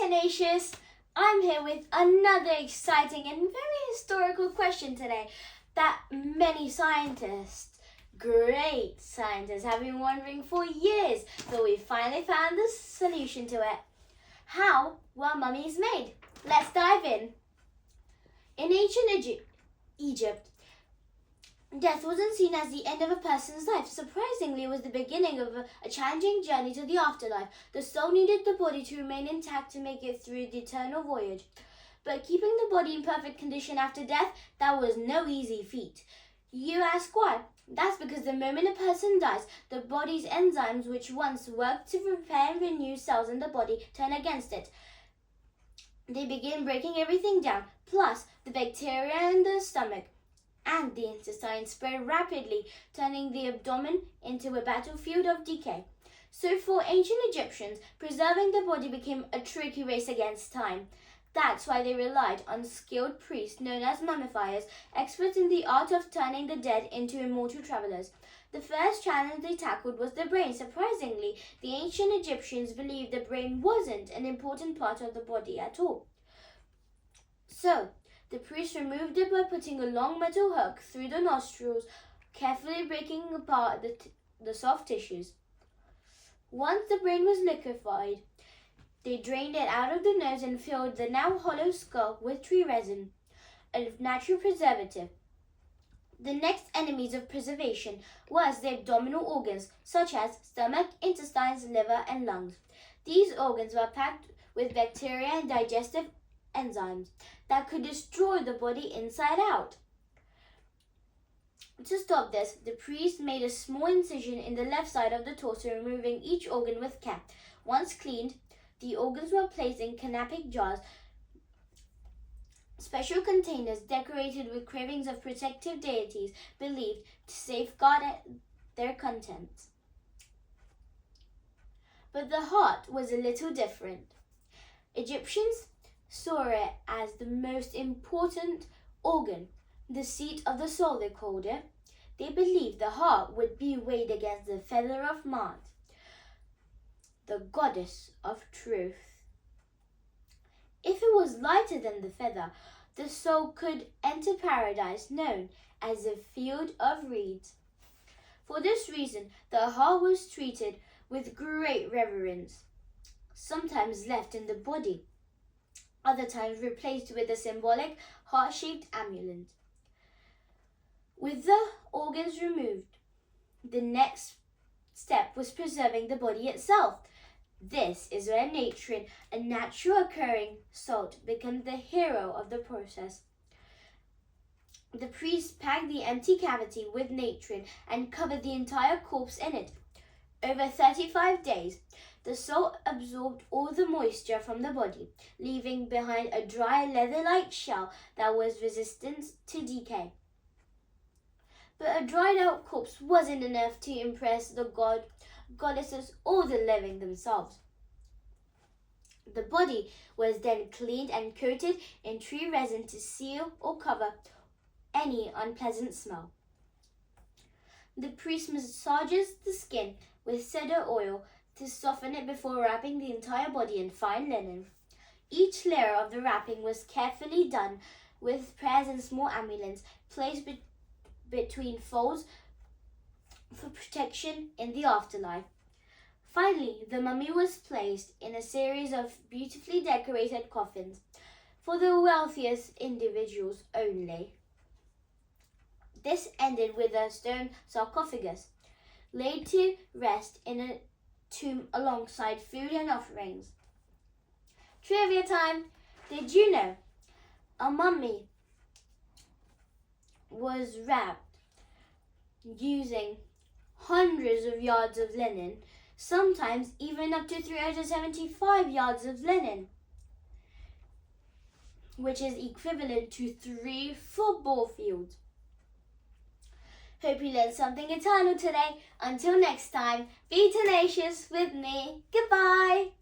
Tenacious! I'm here with another exciting and very historical question today that many scientists, great scientists, have been wondering for years, but we finally found the solution to it. How were mummies made? Let's dive in. In ancient Egypt, death wasn't seen as the end of a person's life. Surprisingly, it was the beginning of a challenging journey to the afterlife. The soul needed the body to remain intact to make it through the eternal voyage. But keeping the body in perfect condition after death, that was no easy feat. You ask why? That's because the moment a person dies, the body's enzymes, which once worked to repair and renew cells in the body, turn against it. They begin breaking everything down. Plus, the bacteria in the stomach and the intestine spread rapidly, turning the abdomen into a battlefield of decay. So for ancient Egyptians, preserving the body became a tricky race against time. That's why they relied on skilled priests known as mummifiers, experts in the art of turning the dead into immortal travelers. The first challenge they tackled was the brain. Surprisingly, the ancient Egyptians believed the brain wasn't an important part of the body at all. So, the priest removed it by putting a long metal hook through the nostrils, carefully breaking apart the soft tissues. Once the brain was liquefied, they drained it out of the nose and filled the now hollow skull with tree resin, a natural preservative. The next enemies of preservation was the abdominal organs, such as stomach, intestines, liver, and lungs. These organs were packed with bacteria and digestive enzymes that could destroy the body inside out. To stop this, the priest made a small incision in the left side of the torso, removing each organ with care. Once cleaned, the organs were placed in canopic jars, special containers decorated with carvings of protective deities believed to safeguard their contents. But the heart was a little different. Egyptians saw it as the most important organ, the seat of the soul they called it. They believed the heart would be weighed against the feather of Ma'at, the goddess of truth. If it was lighter than the feather, the soul could enter paradise, known as the field of reeds. For this reason, the heart was treated with great reverence, sometimes left in the body, other times replaced with a symbolic heart-shaped amulet. With the organs removed, the next step was preserving the body itself. This is where natron, a natural occurring salt, becomes the hero of the process. The priest packed the empty cavity with natron and covered the entire corpse in it. Over 35 days, the salt absorbed all the moisture from the body, leaving behind a dry leather-like shell that was resistant to decay. But a dried-out corpse wasn't enough to impress the goddesses or the living themselves. The body was then cleaned and coated in tree resin to seal or cover any unpleasant smell. The priest massages the skin with cedar oil to soften it before wrapping the entire body in fine linen. Each layer of the wrapping was carefully done with prayers and small amulets placed between folds for protection in the afterlife. Finally, the mummy was placed in a series of beautifully decorated coffins for the wealthiest individuals only. This ended with a stone sarcophagus, laid to rest in a tomb alongside food and offerings. Trivia time! Did you know a mummy was wrapped using hundreds of yards of linen, sometimes even up to 375 yards of linen, which is equivalent to 3 football fields. Hope you learned something eternal today. Until next time, be tenacious with me. Goodbye.